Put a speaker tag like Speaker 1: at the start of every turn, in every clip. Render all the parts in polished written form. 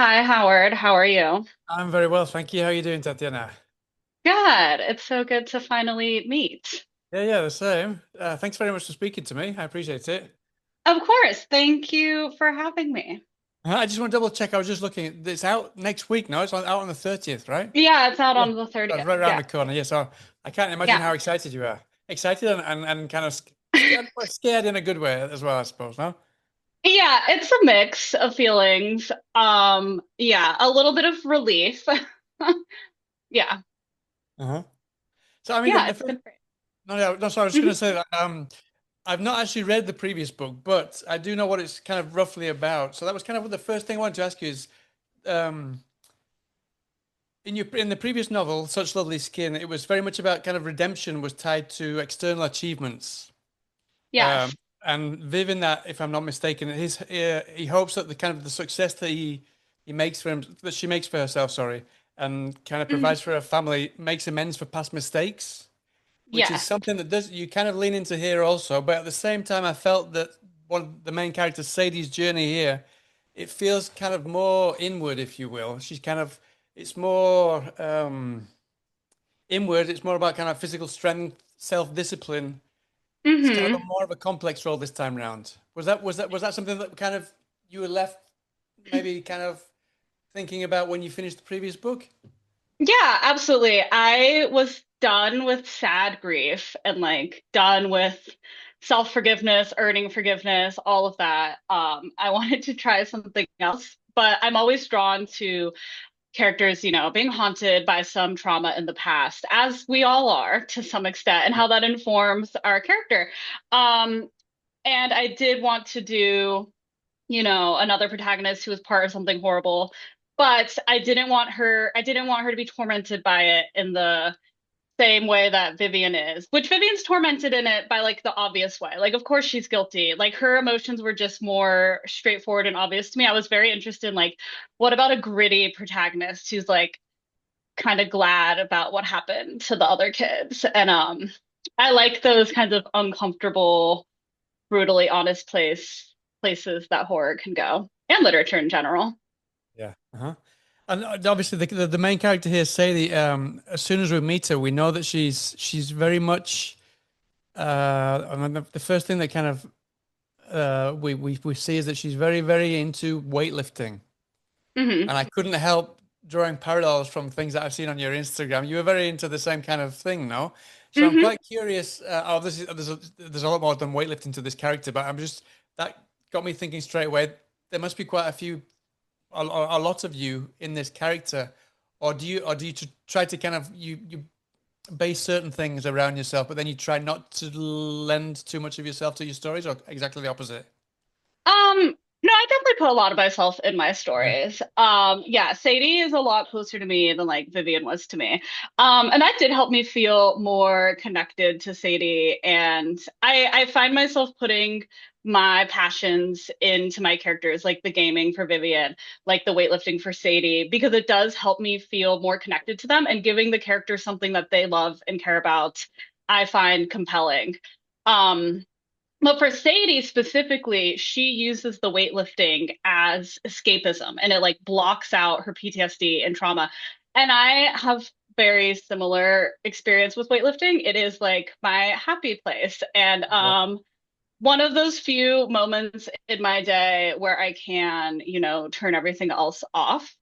Speaker 1: Hi, Howard. How are you?
Speaker 2: I'm very well, thank you. How are you doing, Tatiana?
Speaker 1: Good. It's so good to finally meet.
Speaker 2: Yeah, the same. Thanks very much for speaking to me. I appreciate it.
Speaker 1: Of course. Thank you for having me.
Speaker 2: I just want to double check. I was just looking. It's out next week, no? Out on the 30th, right?
Speaker 1: Yeah, it's out
Speaker 2: Yeah.
Speaker 1: on the
Speaker 2: That's
Speaker 1: 30th.
Speaker 2: right around
Speaker 1: Yeah.
Speaker 2: the corner. Yeah, so I can't imagine
Speaker 1: Yeah.
Speaker 2: how excited you are. Excited and kind of scared, well, scared in a good way as well, I suppose, no?
Speaker 1: Yeah, it's a mix of feelings. Yeah, a little bit of relief. Yeah.
Speaker 2: Uh-huh. So, I mean,
Speaker 1: Yeah,
Speaker 2: the
Speaker 1: it's
Speaker 2: first,
Speaker 1: been great.
Speaker 2: no, sorry, I was just going
Speaker 1: Mhm.
Speaker 2: to say that I've not actually read the previous book, but I do know what it's kind of roughly about. So that was kind of the first thing I wanted to ask you is, um, in the previous novel, Such Lovely Skin, it was very much about kind of redemption was tied to external achievements.
Speaker 1: Yes.
Speaker 2: And Viv in that, if I'm not mistaken, he hopes that the kind of the success that he makes for him that she makes for herself, sorry, and kind of
Speaker 1: Mhm.
Speaker 2: provides for her family makes amends for past mistakes, which is
Speaker 1: Yes.
Speaker 2: something that does you kind of lean into here also. But at the same time, I felt that one of the main characters, Sadie's journey here, it feels kind of more inward, if you will. She's kind of it's more inward. It's more about kind of physical strength, self-discipline. It's kind of a
Speaker 1: Hmm.
Speaker 2: more of a complex role this time round. Was that something that kind of you were left maybe kind of thinking about when you finished the previous book?
Speaker 1: Yeah, absolutely. I was done with sad grief and like done with self-forgiveness, earning forgiveness, all of that. I wanted to try something else, but I'm always drawn to characters, being haunted by some trauma in the past, as we all are to some extent, and
Speaker 2: Yeah.
Speaker 1: how that informs our character. Um, and I did want to do another protagonist who was part of something horrible. But I didn't want her to be tormented by it in the same way that Vivian is, which Vivian's tormented in it by like the obvious way. Like, of course she's guilty. Like her emotions were just more straightforward and obvious to me. I was very interested in like, what about a gritty protagonist who's like kind of glad about what happened to the other kids? And I like those kinds of uncomfortable brutally honest places that horror can go and literature in general.
Speaker 2: Yeah. Uh-huh. And obviously the main character here, Sadie, as soon as we meet her, we know that she's very much I mean, the first thing that kind of we see is that she's very, very into weightlifting.
Speaker 1: Hmm.
Speaker 2: And I couldn't help drawing parallels from things that I've seen on your Instagram. You were very into the same kind of thing, no? So I'm
Speaker 1: Hmm.
Speaker 2: quite curious. Obviously, there's a lot more than weightlifting to this character, but that got me thinking straight away. There must be quite a lot of you in this character, or do you try to kind of you base certain things around yourself, but then you try not to lend too much of yourself to your stories, or exactly the opposite?
Speaker 1: No, I definitely put a lot of myself in my
Speaker 2: Yeah.
Speaker 1: stories. Yeah, Sadie is a lot closer to me than like Vivian was to me. And that did help me feel more connected to Sadie. And I find myself putting my passions into my characters, like the gaming for Vivian, like the weightlifting for Sadie, because it does help me feel more connected to them and giving the character something that they love and care about, I find compelling. Um, but for Sadie specifically, she uses the weightlifting as escapism and it like blocks out her PTSD and trauma. And I have very similar experience with weightlifting. It is like my happy place. And
Speaker 2: Yeah.
Speaker 1: one of those few moments in my day where I can, turn everything else off.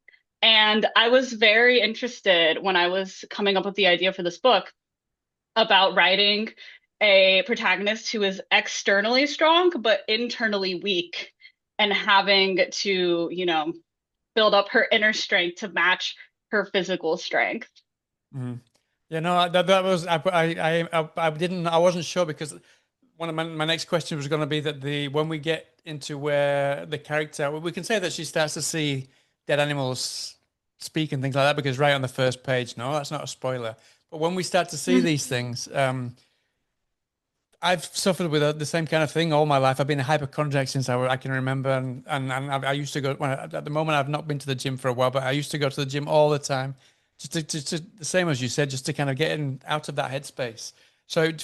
Speaker 1: And I was very interested when I was coming up with the idea for this book about writing a protagonist who is externally strong but internally weak and having to, build up her inner strength to match her physical strength.
Speaker 2: Mhm. Yeah, no, that was I didn't I wasn't sure because one of my next question was going to be that the when we get into where the character we can say that she starts to see dead animals speak and things like that because right on the first page, no, that's not a spoiler. But when we start to see
Speaker 1: Mhm.
Speaker 2: these things, I've suffered with the same kind of thing all my life. I've been a hypochondriac since I can remember, and I used to go at the moment I've not been to the gym for a while, but I used to go to the gym all the time, just the same as you said, just to kind of get in out of that headspace. So it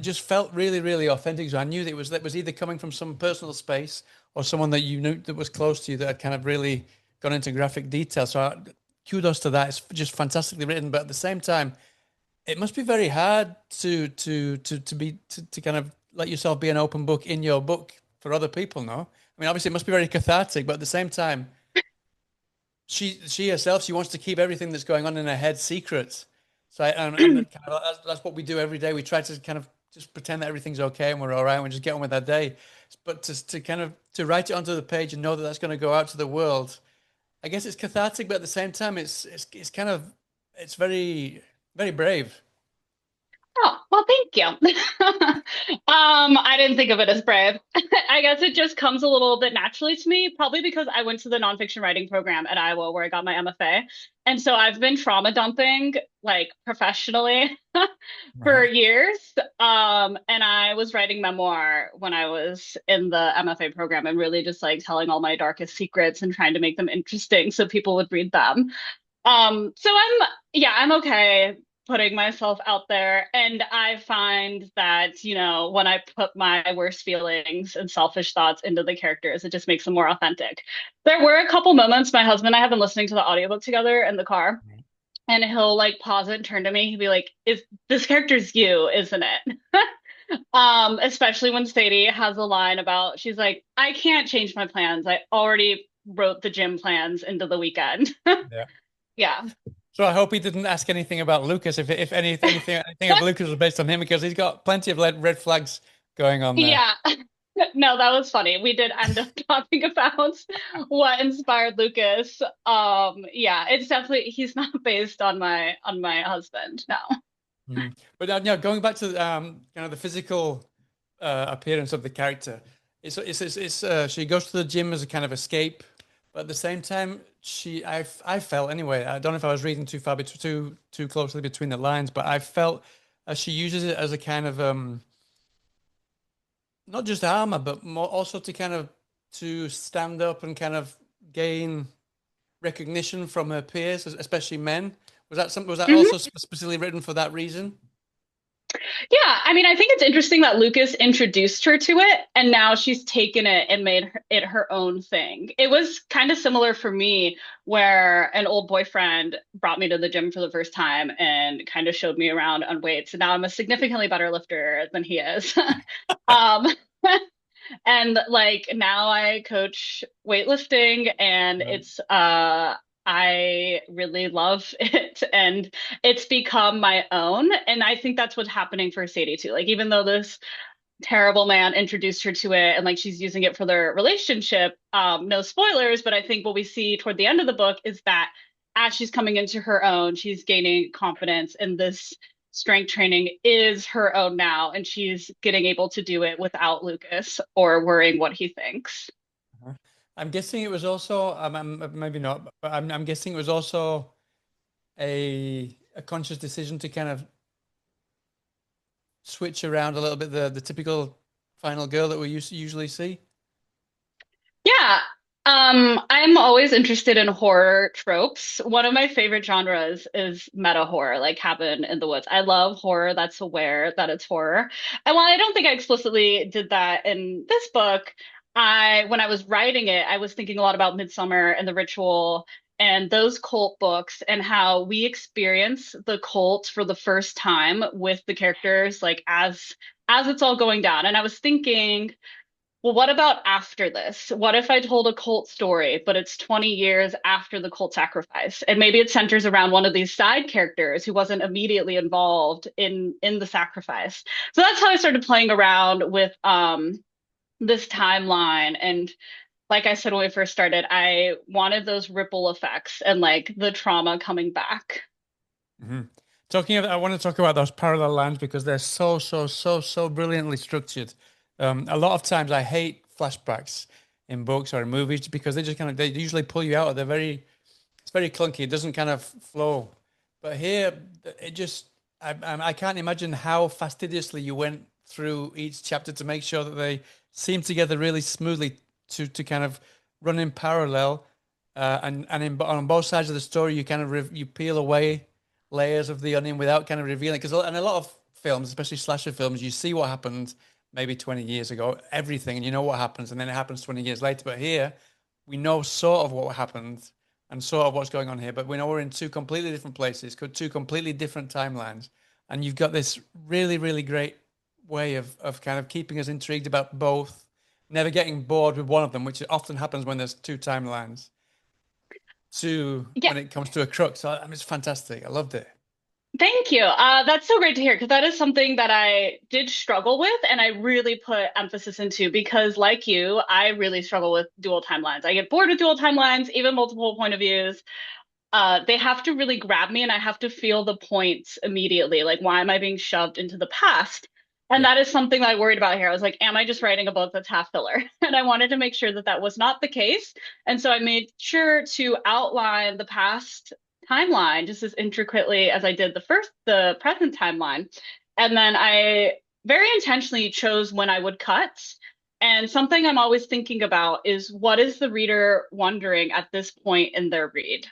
Speaker 2: just felt really, really authentic. So I knew that was either coming from some personal space or someone that you knew that was close to you that had kind of really gone into graphic detail. So kudos to that. It's just fantastically written. But at the same time, it must be very hard to kind of let yourself be an open book in your book for other people, no? I mean, obviously it must be very cathartic, but at the same time, she herself, she wants to keep everything that's going on in her head secret. So and kind of, that's what we do every day. We try to kind of just pretend that everything's okay and we're all right and we just get on with our day. But to kind of to write it onto the page and know that that's going to go out to the world, I guess it's cathartic, but at the same time, it's kind of it's very brave.
Speaker 1: Oh, well, thank you. I didn't think of it as brave. I guess it just comes a little bit naturally to me, probably because I went to the nonfiction writing program at Iowa where I got my MFA. And so I've been trauma dumping like professionally for
Speaker 2: Uh-huh.
Speaker 1: years. And I was writing memoir when I was in the MFA program and really just like telling all my darkest secrets and trying to make them interesting so people would read them. So yeah, I'm okay putting myself out there. And I find that, when I put my worst feelings and selfish thoughts into the characters, it just makes them more authentic. There were a couple moments my husband and I have been listening to the audiobook together in the car, and he'll like pause it and turn to me. He'll be like, "Is this character's you, isn't it?" Especially when Sadie has a line about, she's like, "I can't change my plans. I already wrote the gym plans into the weekend."
Speaker 2: Yeah.
Speaker 1: Yeah.
Speaker 2: So I hope he didn't ask anything about Lucas, if anything of Lucas was based on him, because he's got plenty of red flags going on there.
Speaker 1: Yeah. No, that was funny. We did end up talking about what inspired Lucas. Yeah, it's definitely he's not based on my husband. No.
Speaker 2: Mhm. But now going back to kind of the physical appearance of the character, she goes to the gym as a kind of escape, but at the same time, I felt anyway. I don't know if I was reading too far, too closely between the lines, but I felt she uses it as a kind of not just armor, but more also to kind of to stand up and kind of gain recognition from her peers, especially men. Was that also specifically written for that reason?
Speaker 1: Yeah, I mean, I think it's interesting that Lucas introduced her to it, and now she's taken it and made it her own thing. It was kind of similar for me, where an old boyfriend brought me to the gym for the first time and kind of showed me around on weights. And now I'm a significantly better lifter than he is. Um, and like now I coach weightlifting, and
Speaker 2: Right.
Speaker 1: I really love it, and it's become my own. And I think that's what's happening for Sadie too. Like even though this terrible man introduced her to it and like she's using it for their relationship, no spoilers, but I think what we see toward the end of the book is that as she's coming into her own, she's gaining confidence, and this strength training is her own now, and she's getting able to do it without Lucas or worrying what he thinks.
Speaker 2: Uh-huh. I'm guessing it was also, maybe not, but I'm guessing it was also a conscious decision to kind of switch around a little bit the typical final girl that we usually see.
Speaker 1: Yeah. I'm always interested in horror tropes. One of my favorite genres is meta horror, like Cabin in the Woods. I love horror that's aware that it's horror. And while I don't think I explicitly did that in this book, when I was writing it, I was thinking a lot about Midsummer and The Ritual and those cult books and how we experience the cult for the first time with the characters, like as it's all going down. And I was thinking, well, what about after this? What if I told a cult story, but it's 20 years after the cult sacrifice? And maybe it centers around one of these side characters who wasn't immediately involved in the sacrifice. So that's how I started playing around with this timeline. And like I said when we first started, I wanted those ripple effects and like the trauma coming back.
Speaker 2: Hmm. I want to talk about those parallel lines because they're so brilliantly structured. A lot of times I hate flashbacks in books or in movies because they usually pull you out. It's very clunky. It doesn't kind of flow. But here, it just, I can't imagine how fastidiously you went through each chapter to make sure that they seem together really smoothly to kind of run in parallel. On both sides of the story, you kind of you peel away layers of the onion without kind of revealing. Because in a lot of films, especially slasher films, you see what happened maybe 20 years ago, everything, and you know what happens, and then it happens 20 years later. But here, we know sort of what happened and sort of what's going on here, but we know we're in two completely different places, two completely different timelines, and you've got this really, really great way of kind of keeping us intrigued about both, never getting bored with one of them, which often happens when there's two timelines. To
Speaker 1: Yeah,
Speaker 2: when it comes to a crux, I mean, it's fantastic. I loved it.
Speaker 1: thank you. That's so great to hear because that is something that I did struggle with and I really put emphasis into because, like you, I really struggle with dual timelines. I get bored with dual timelines, even multiple point of views. They have to really grab me and I have to feel the points immediately. Like, why am I being shoved into the past? And
Speaker 2: Yeah.
Speaker 1: that is something that I worried about here. I was like, am I just writing a book that's half filler? And I wanted to make sure that that was not the case. And so I made sure to outline the past timeline just as intricately as I did the present timeline. And then I very intentionally chose when I would cut. And something I'm always thinking about is what is the reader wondering at this point in their read?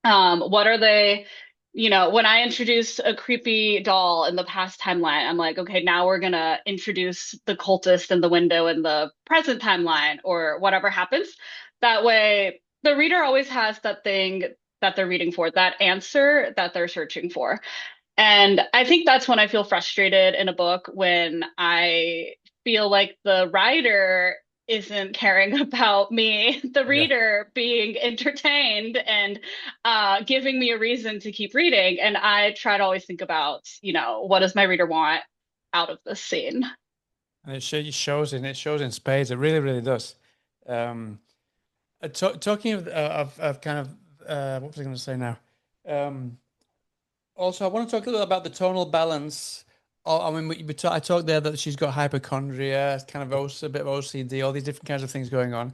Speaker 1: What are they, when I introduce a creepy doll in the past timeline, I'm like, okay, now we're gonna introduce the cultist in the window in the present timeline or whatever happens. That way, the reader always has that thing that they're reading for, that answer that they're searching for. And I think that's when I feel frustrated in a book when I feel like the writer isn't caring about me, the
Speaker 2: Yeah.
Speaker 1: reader being entertained and giving me a reason to keep reading. And I try to always think about, what does my reader want out of this scene?
Speaker 2: And it shows in spades. It really, really does. Um, talking of kind of what was I going to say now? Um, Also, I want to talk a little about the tonal balance. Oh, I mean, I talked there that she's got hypochondria, kind of a bit of OCD, all these different kinds of things going on.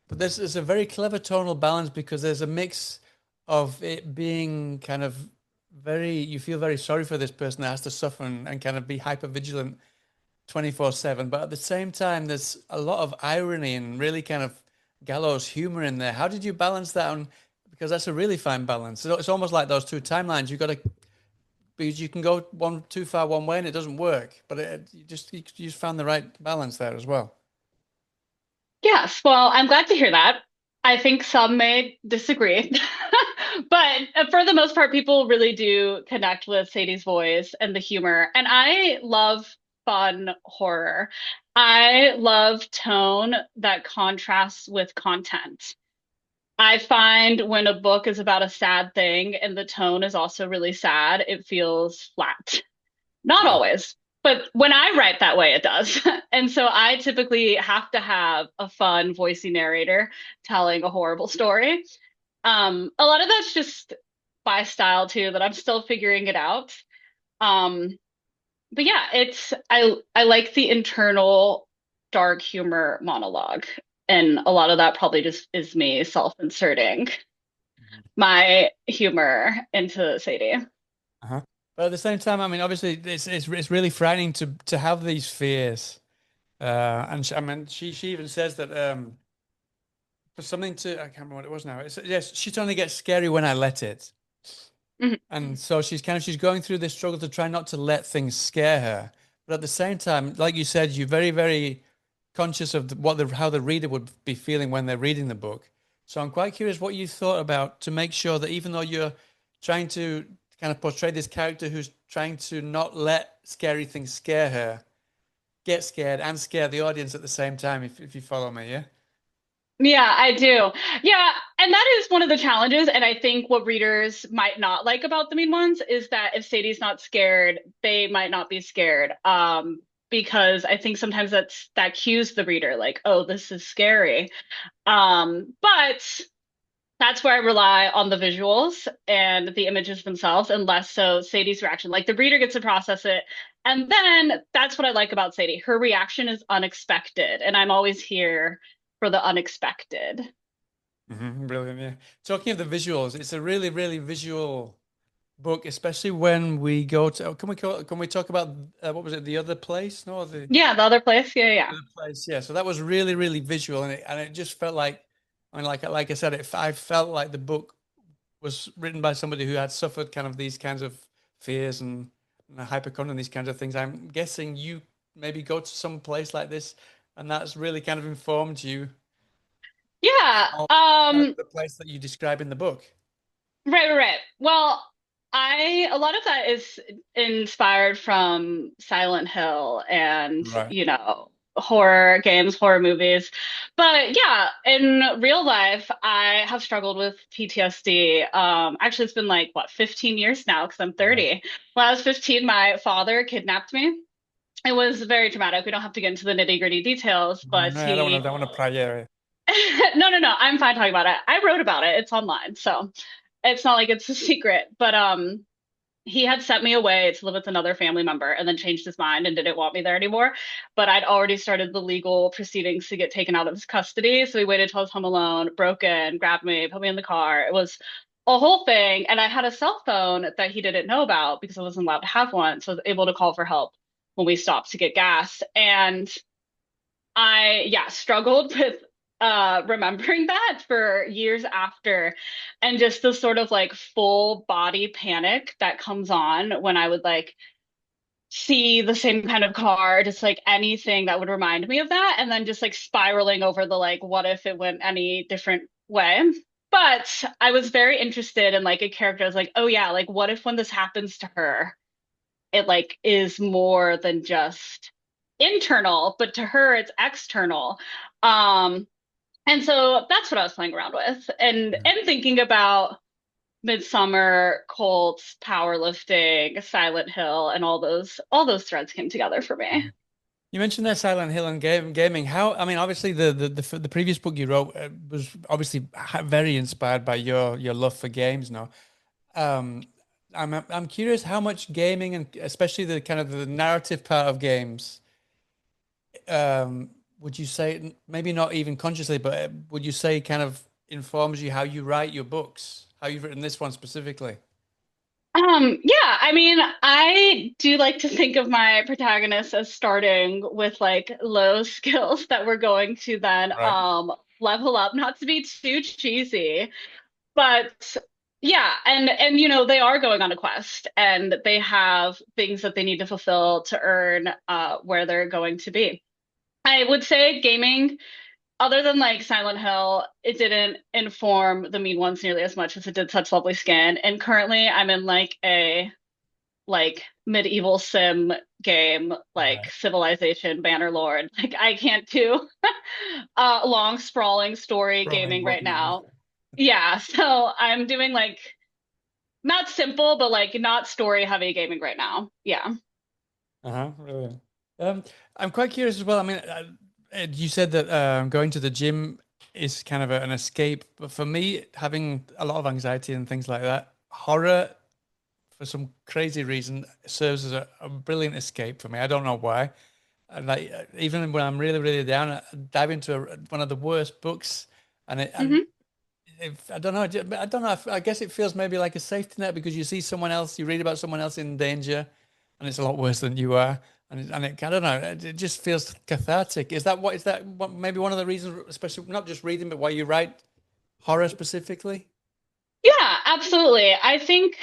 Speaker 2: But there's a very clever tonal balance because there's a mix of it being kind of you feel very sorry for this person that has to suffer and kind of be hyper vigilant 24/7. But at the same time, there's a lot of irony and really kind of gallows humor in there. How did you balance that? Because that's a really fine balance. So it's almost like those two timelines. You've got to because you can go one too far one way and it doesn't work. But you just found the right balance there as well.
Speaker 1: Yes, well, I'm glad to hear that. I think some may disagree, but for the most part, people really do connect with Sadie's voice and the humor. And I love fun horror. I love tone that contrasts with content. I find when a book is about a sad thing and the tone is also really sad, it feels flat. Not
Speaker 2: Yeah.
Speaker 1: always, but when I write that way, it does. And so I typically have to have a fun, voicey narrator telling a horrible story. A lot of that's just by style too, that I'm still figuring it out. Um, but yeah, I like the internal dark humor monologue. And a lot of that probably just is me self-inserting
Speaker 2: Mhm.
Speaker 1: my humor into Sadie.
Speaker 2: Uh-huh. But at the same time, I mean, obviously, it's really frightening to have these fears. I mean, she even says that for something to I can't remember what it was now. It's yes, shit only gets scary when I let it.
Speaker 1: Mhm.
Speaker 2: And so she's going through this struggle to try not to let things scare her. But at the same time, like you said, you're very, very conscious of how the reader would be feeling when they're reading the book. So I'm quite curious what you thought about to make sure that even though you're trying to kind of portray this character who's trying to not let scary things scare her, get scared and scare the audience at the same time, if you follow me, yeah?
Speaker 1: Yeah, I do. Yeah, and that is one of the challenges. And I think what readers might not like about the mean ones is that if Sadie's not scared, they might not be scared. Because I think sometimes that cues the reader like, oh, this is scary. But that's where I rely on the visuals and the images themselves, and less so Sadie's reaction. Like the reader gets to process it. And then that's what I like about Sadie. Her reaction is unexpected, and I'm always here for the unexpected.
Speaker 2: Brilliant, yeah. Talking of the visuals, it's a really, really visual book, especially when we go to. Can we talk about what was it? The other place? No,
Speaker 1: Yeah, the other place. Yeah, yeah.
Speaker 2: the other place. Yeah. So that was really, really visual, and it just felt like, I mean, like I said, I felt like the book was written by somebody who had suffered kind of these kinds of fears and hypochondria and these kinds of things. I'm guessing you maybe go to some place like this, and that's really kind of informed you.
Speaker 1: Yeah.
Speaker 2: Oh, kind of the place that you describe in the book.
Speaker 1: Right. Well, a lot of that is inspired from Silent Hill and,
Speaker 2: Right.
Speaker 1: horror games, horror movies. But yeah, in real life, I have struggled with PTSD. Actually, it's been like, what, 15 years now because I'm
Speaker 2: Right.
Speaker 1: 30. When I was 15, my father kidnapped me. It was very dramatic. We don't have to get into the nitty-gritty details, but
Speaker 2: No, I
Speaker 1: he,
Speaker 2: don't want to pry your area.
Speaker 1: no, I'm fine talking about it. I wrote about it. It's online, so it's not like it's a secret. But he had sent me away to live with another family member and then changed his mind and didn't want me there anymore. But I'd already started the legal proceedings to get taken out of his custody. So he waited till I was home alone, broke in, grabbed me, put me in the car. It was a whole thing. And I had a cell phone that he didn't know about because I wasn't allowed to have one. So I was able to call for help when we stopped to get gas. And yeah, struggled with remembering that for years after, and just the sort of like full body panic that comes on when I would like see the same kind of car, just like anything that would remind me of that, and then just like spiraling over the like, what if it went any different way? But I was very interested in like a character. I was like, oh yeah, like what if when this happens to her, it like is more than just internal, but to her it's external. Um, and so that's what I was playing around with, and thinking about Midsummer, Colts, powerlifting, Silent Hill, and all those threads came together for me.
Speaker 2: You mentioned that Silent Hill and gaming. How, I mean, obviously the previous book you wrote was obviously very inspired by your love for games now. Um, I'm curious how much gaming and especially the kind of the narrative part of games, would you say maybe not even consciously, but would you say kind of informs you how you write your books, how you've written this one specifically?
Speaker 1: Yeah, I mean, I do like to think of my protagonists as starting with like low skills that we're going to then
Speaker 2: Right.
Speaker 1: level up, not to be too cheesy. But yeah, and they are going on a quest and they have things that they need to fulfill to earn where they're going to be. I would say gaming, other than like Silent Hill, it didn't inform the mean ones nearly as much as it did Such Lovely Skin. And currently I'm in like a like medieval sim game, like
Speaker 2: Right.
Speaker 1: Civilization, Bannerlord. Like I can't do long sprawling story
Speaker 2: Rolling
Speaker 1: gaming right
Speaker 2: button.
Speaker 1: now. Yeah, so I'm doing like not simple, but like not story heavy gaming right now. Yeah.
Speaker 2: Uh-huh. Really. Um, I'm quite curious as well. I mean, you said that going to the gym is kind of an escape, but for me, having a lot of anxiety and things like that, horror, for some crazy reason, serves as a brilliant escape for me. I don't know why. And like, even when I'm really, really down, I dive into one of the worst books, and
Speaker 1: Hmm.
Speaker 2: if, I don't know, I don't know. I guess it feels maybe like a safety net because you see someone else, you read about someone else in danger, and it's a lot worse than you are. I don't know, it just feels cathartic. Is that maybe one of the reasons, especially not just reading, but why you write horror specifically?
Speaker 1: Yeah, absolutely. I think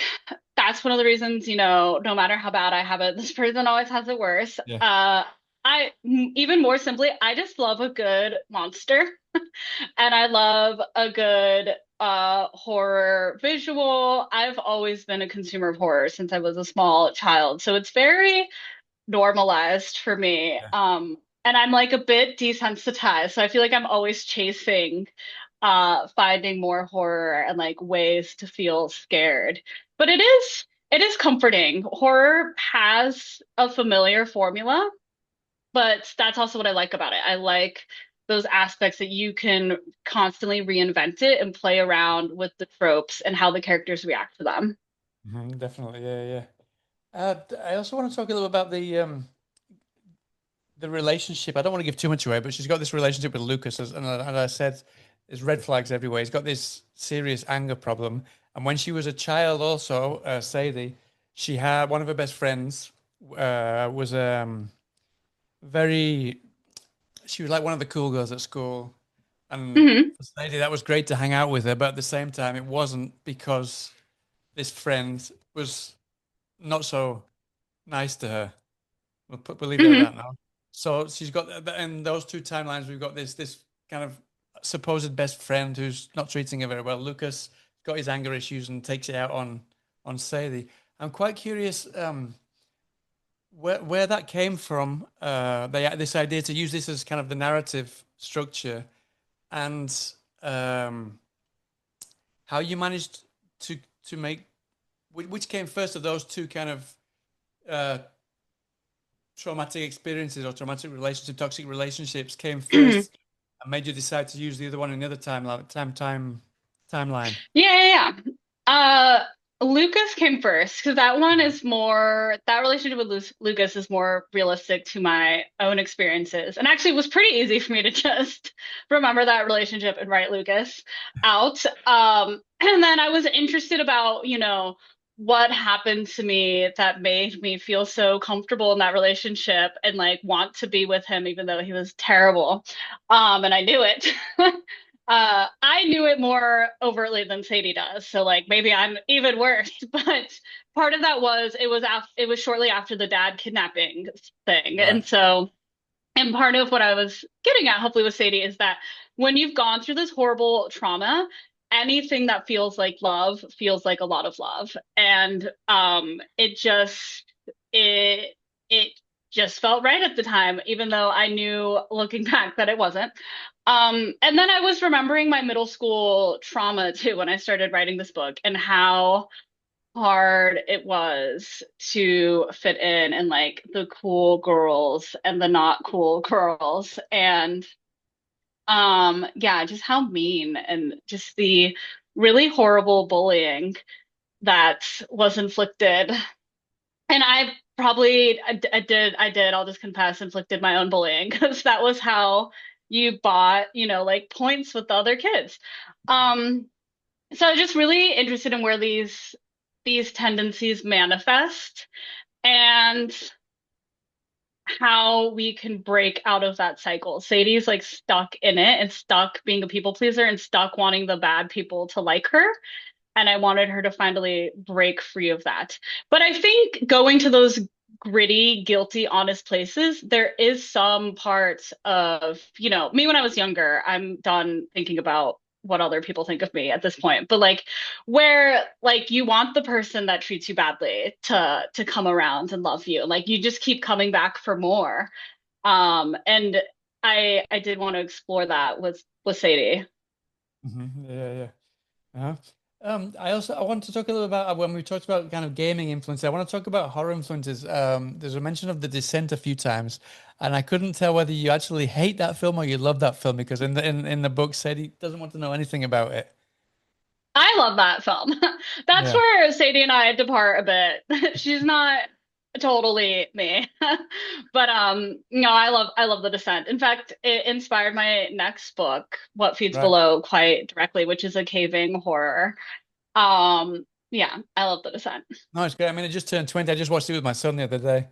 Speaker 1: that's one of the reasons, no matter how bad I have it, this person always has it worse.
Speaker 2: Yeah.
Speaker 1: Even more simply, I just love a good monster and I love a good horror visual. I've always been a consumer of horror since I was a small child. So it's very normalized for me.
Speaker 2: Yeah.
Speaker 1: And I'm like a bit desensitized. So I feel like I'm always chasing finding more horror and like ways to feel scared. But it is comforting. Horror has a familiar formula, but that's also what I like about it. I like those aspects that you can constantly reinvent it and play around with the tropes and how the characters react to them.
Speaker 2: Definitely, yeah, yeah. I also want to talk a little about the relationship. I don't want to give too much away, but she's got this relationship with Lucas, and I said, there's red flags everywhere. He's got this serious anger problem, and when she was a child, also Sadie, she had one of her best friends was very. She was like one of the cool girls at school, and
Speaker 1: Hmm.
Speaker 2: for Sadie, that was great to hang out with her, but at the same time, it wasn't because this friend was not so nice to her. We'll leave it at
Speaker 1: Hmm.
Speaker 2: that now. So she's got in those two timelines. We've got this kind of supposed best friend who's not treating her very well. Lucas got his anger issues and takes it out on Sadie. I'm quite curious where that came from. This idea to use this as kind of the narrative structure, and um, how you managed to to make which came first of those two kind of uh, traumatic experiences or traumatic relationship, toxic relationships came first and made you decide to use the other one in the other timeline.
Speaker 1: Yeah, yeah, yeah. Lucas came first because that one
Speaker 2: Mhm.
Speaker 1: is more, that relationship with Lucas is more realistic to my own experiences. And actually, it was pretty easy for me to just remember that relationship and write Lucas out. And then I was interested about, what happened to me that made me feel so comfortable in that relationship and like want to be with him, even though he was terrible. And I knew it. I knew it more overtly than Sadie does, so like maybe I'm even worse. But part of that was it was shortly after the dad kidnapping thing,
Speaker 2: Right,
Speaker 1: and so and part of what I was getting at, hopefully with Sadie, is that when you've gone through this horrible trauma, anything that feels like love feels like a lot of love, and it it just felt right at the time, even though I knew looking back that it wasn't. And then I was remembering my middle school trauma too when I started writing this book and how hard it was to fit in and like the cool girls and the not cool girls. And yeah, just how mean and just the really horrible bullying that was inflicted. And I'll just confess, inflicted my own bullying because that was how you bought, like points with the other kids. Um, so I was just really interested in where these tendencies manifest and how we can break out of that cycle. Sadie's like stuck in it and stuck being a people pleaser and stuck wanting the bad people to like her. And I wanted her to finally break free of that. But I think going to those gritty, guilty, honest places, there is some parts of, me when I was younger, I'm done thinking about what other people think of me at this point. But like where like you want the person that treats you badly to come around and love you. Like you just keep coming back for more. And I did want to explore that with Sadie.
Speaker 2: Yeah, yeah. Uh-huh. I want to talk a little about when we talked about kind of gaming influence. I want to talk about horror influences. There's a mention of The Descent a few times, and I couldn't tell whether you actually hate that film or you love that film because in the book, Sadie doesn't want to know anything about it.
Speaker 1: I love that film. That's
Speaker 2: Yeah,
Speaker 1: where Sadie and I depart a bit. She's not totally me. But no, I love The Descent. In fact, it inspired my next book, What Feeds
Speaker 2: right.
Speaker 1: Below, quite directly, which is a caving horror. Yeah, I love The Descent.
Speaker 2: No, it's great. I mean, it just turned 20. I just watched it with my son the other day,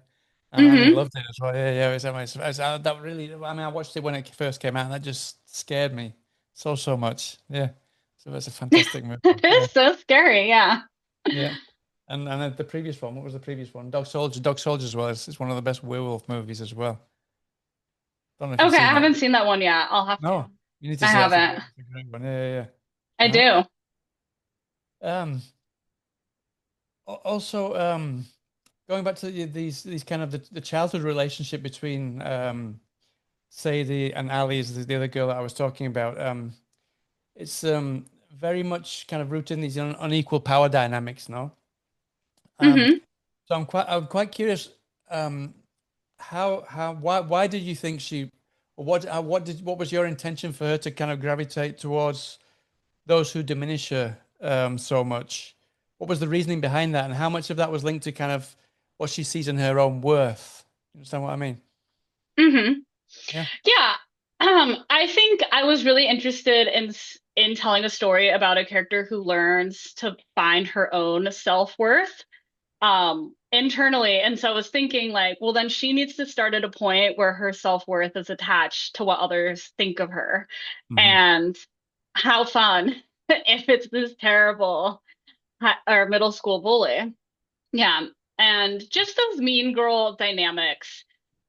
Speaker 2: and he
Speaker 1: Hmm.
Speaker 2: loved it as well. Yeah, yeah. That really. I mean, I watched it when it first came out, and that just scared me so much. Yeah. So that's a fantastic movie.
Speaker 1: It
Speaker 2: Yeah.
Speaker 1: is so scary, yeah.
Speaker 2: Yeah. And then the previous one, what was the previous one? Dog Soldier. Dog Soldier as well. It's one of the best werewolf movies as well. Don't know if you've
Speaker 1: Okay, I
Speaker 2: seen that.
Speaker 1: haven't seen that one yet. I'll have to.
Speaker 2: No, you need to
Speaker 1: I
Speaker 2: see it.
Speaker 1: haven't.
Speaker 2: It's a great one. Yeah, yeah,
Speaker 1: I
Speaker 2: yeah.
Speaker 1: do.
Speaker 2: Um, Also, going back to these kind of the childhood relationship between Sadie and Ali is the other girl that I was talking about. It's very much kind of rooted in these unequal power dynamics, no? Um,
Speaker 1: Hmm.
Speaker 2: so I'm quite curious. Um, why did you think she or what was your intention for her to kind of gravitate towards those who diminish her so much? What was the reasoning behind that, and how much of that was linked to kind of what she sees in her own worth? You understand what I mean?
Speaker 1: Hmm.
Speaker 2: Yeah.
Speaker 1: Yeah. I think I was really interested in telling a story about a character who learns to find her own self-worth internally. And so I was thinking like, well, then she needs to start at a point where her self-worth is attached to what others think of her.
Speaker 2: Hmm.
Speaker 1: And how fun if it's this terrible or middle school bully. Yeah. And just those mean girl dynamics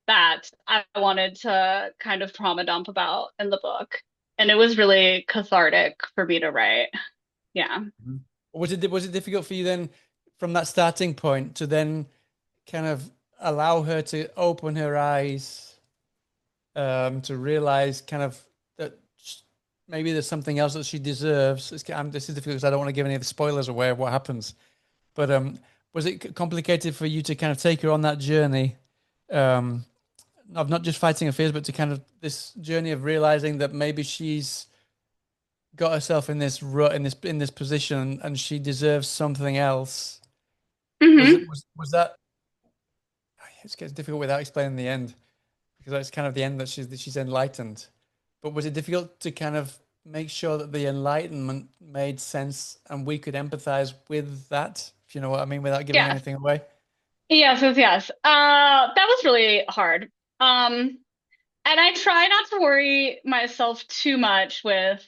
Speaker 1: that I wanted to kind of trauma dump about in the book. and it was really cathartic for me to write. Yeah.
Speaker 2: Mhm. Was it difficult for you then from that starting point to then kind of allow her to open her eyes, to realize kind of that maybe there's something else that she deserves? This is difficult because I don't want to give any of the spoilers away of what happens. But was it complicated for you to kind of take her on that journey, um, of not just fighting her fears, but to kind of this journey of realizing that maybe she's got herself in this rut, in this position, and she deserves something else? Was it
Speaker 1: Hmm.
Speaker 2: was that? It gets difficult without explaining the end because that's kind of the end that she's enlightened. But was it difficult to kind of make sure that the enlightenment made sense and we could empathize with that, if you know what I mean, without giving
Speaker 1: Yeah.
Speaker 2: anything away?
Speaker 1: Yes, yes, yes. That was really hard. And I try not to worry myself too much with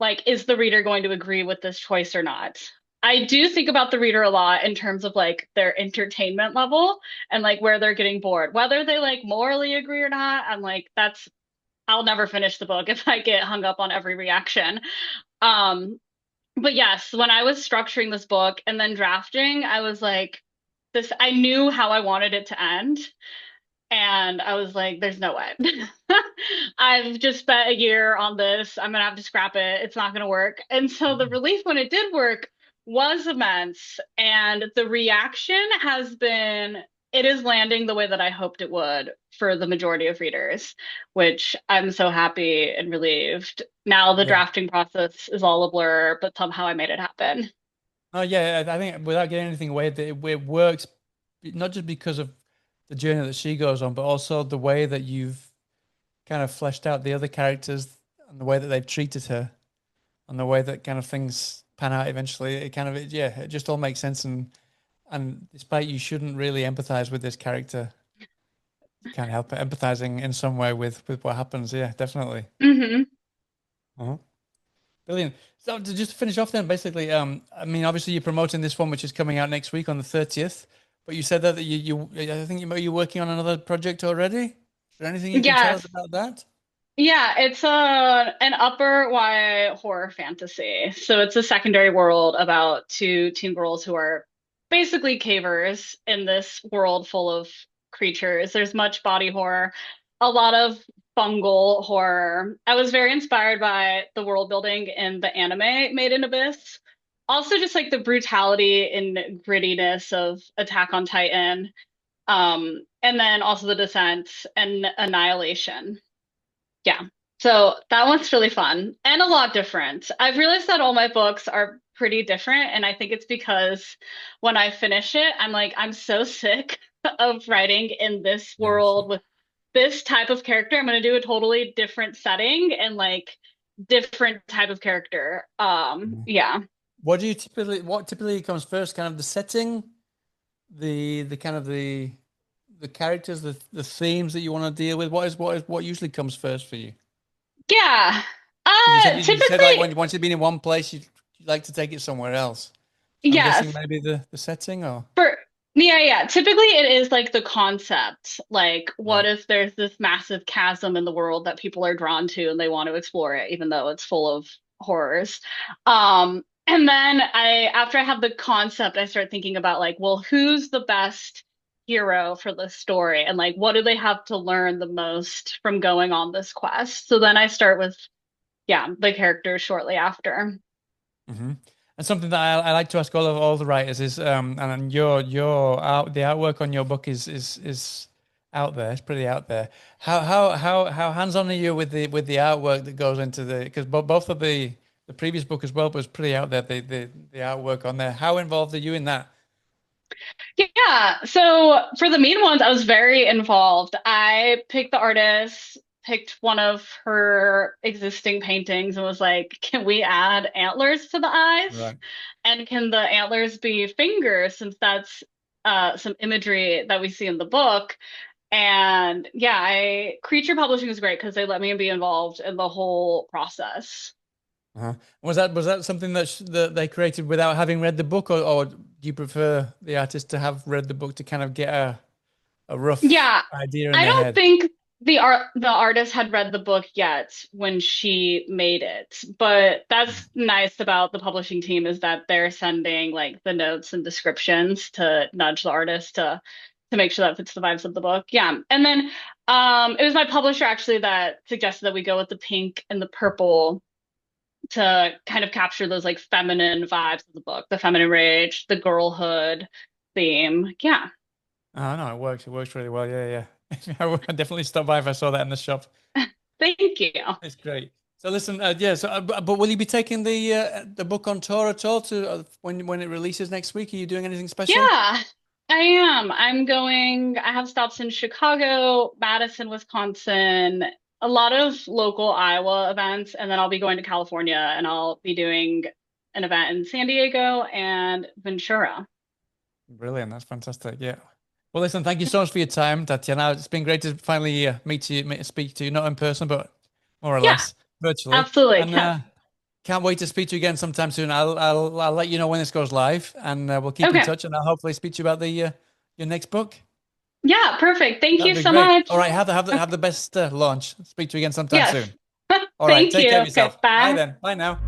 Speaker 1: like, is the reader going to agree with this choice or not? I do think about the reader a lot in terms of like their entertainment level and like where they're getting bored. Whether they like morally agree or not, I'm like, I'll never finish the book if I get hung up on every reaction. Um, but yes, when I was structuring this book and then drafting, I was like, I knew how I wanted it to end. And I was like, there's no way. I've just spent a year on this. I'm gonna have to scrap it. It's not gonna work. And so the relief when it did work was immense. And the reaction has been, it is landing the way that I hoped it would for the majority of readers, which I'm so happy and relieved. Now the
Speaker 2: Yeah.
Speaker 1: drafting process is all a blur, but somehow I made it happen.
Speaker 2: Oh yeah, I think without getting anything away, that it works not just because of the journey that she goes on, but also the way that you've kind of fleshed out the other characters and the way that they've treated her and the way that kind of things pan out eventually. It kind of yeah, it just all makes sense. And despite you shouldn't really empathize with this character, you can't help it empathizing in some way with what happens. Yeah, definitely.
Speaker 1: Hmm.
Speaker 2: Uh-huh. Brilliant. So to just finish off then, basically, I mean, obviously you're promoting this one, which is coming out next week on the 30th, but you said that I think you're working on another project already. Is there anything you can tell us
Speaker 1: Yes.
Speaker 2: about that?
Speaker 1: Yeah, it's an upper Y horror fantasy. So it's a secondary world about two teen girls who are basically cavers in this world full of creatures. There's much body horror, a lot of fungal horror. I was very inspired by the world building in the anime Made in Abyss. Also just like the brutality and grittiness of Attack on Titan. And then also the Descent and Annihilation. Yeah. So that one's really fun and a lot different. I've realized that all my books are pretty different, and I think it's because when I finish it, I'm like, I'm so sick of writing in this
Speaker 2: Yeah.
Speaker 1: world with this type of character. I'm gonna do a totally different setting and like different type of character.
Speaker 2: Mhm.
Speaker 1: Yeah.
Speaker 2: What typically comes first? Kind of the setting, the kind of the characters, the themes that you want to deal with. What usually comes first for you?
Speaker 1: Yeah.
Speaker 2: Because you said like
Speaker 1: Typically,
Speaker 2: when once you've been in one place, you like to take it somewhere else. So I'm guessing
Speaker 1: yes.
Speaker 2: maybe the setting or
Speaker 1: For yeah, yeah. Typically it is like the concept. Like, what
Speaker 2: right.
Speaker 1: if there's this massive chasm in the world that people are drawn to and they want to explore it, even though it's full of horrors. And then after I have the concept, I start thinking about like, well, who's the best hero for this story? And like, what do they have to learn the most from going on this quest? So then I start with, yeah, the characters shortly after.
Speaker 2: Hmm. And something that I like to ask all the writers is, and your out the artwork on your book is out there. It's pretty out there. How hands on are you with the artwork that goes into the because both of the previous book as well was pretty out there. The artwork on there. How involved are you in that?
Speaker 1: Yeah, so for the mean ones, I was very involved. I picked the artist, picked one of her existing paintings, and was like, can we add antlers to the eyes?
Speaker 2: Right.
Speaker 1: And can the antlers be fingers, since that's some imagery that we see in the book? And yeah, Creature Publishing is great because they let me be involved in the whole process.
Speaker 2: Uh-huh. Was that something that they created without having read the book, or do you prefer the artist to have read the book to kind of get a rough
Speaker 1: Yeah,
Speaker 2: idea in
Speaker 1: I
Speaker 2: their
Speaker 1: don't
Speaker 2: head?
Speaker 1: think. the artist had read the book yet when she made it. But that's nice about the publishing team is that they're sending like the notes and descriptions to nudge the artist to make sure that fits the vibes of the book. Yeah. And then it was my publisher actually that suggested that we go with the pink and the purple to kind of capture those like feminine vibes of the book, the feminine rage, the girlhood theme. Yeah.
Speaker 2: Oh no, it works. It works really well. Yeah, yeah. I would definitely stop by if I saw that in the shop.
Speaker 1: Thank you.
Speaker 2: It's great. So listen, yeah. So, but will you be taking the book on tour at all to when it releases next week? Are you doing anything special?
Speaker 1: Yeah, I am. I'm going, I have stops in Chicago, Madison, Wisconsin, a lot of local Iowa events, and then I'll be going to California and I'll be doing an event in San Diego and Ventura.
Speaker 2: Brilliant. That's fantastic. Yeah. Well, listen, thank you so much for your time, Tatiana. It's been great to finally speak to you, not in person, but more or
Speaker 1: Yeah,
Speaker 2: less virtually.
Speaker 1: absolutely.
Speaker 2: And
Speaker 1: Yes.
Speaker 2: can't wait to speak to you again sometime soon. I'll let you know when this goes live, and we'll keep in
Speaker 1: Okay.
Speaker 2: touch. And I'll hopefully speak to you about the your next book.
Speaker 1: Yeah, perfect. Thank
Speaker 2: That'd
Speaker 1: you
Speaker 2: be
Speaker 1: so
Speaker 2: great.
Speaker 1: much.
Speaker 2: All right, have the best launch. Speak to you again sometime
Speaker 1: Yes.
Speaker 2: soon. All right,
Speaker 1: Thank
Speaker 2: take
Speaker 1: you.
Speaker 2: care of
Speaker 1: Okay,
Speaker 2: yourself. Bye
Speaker 1: bye.
Speaker 2: then. Bye now.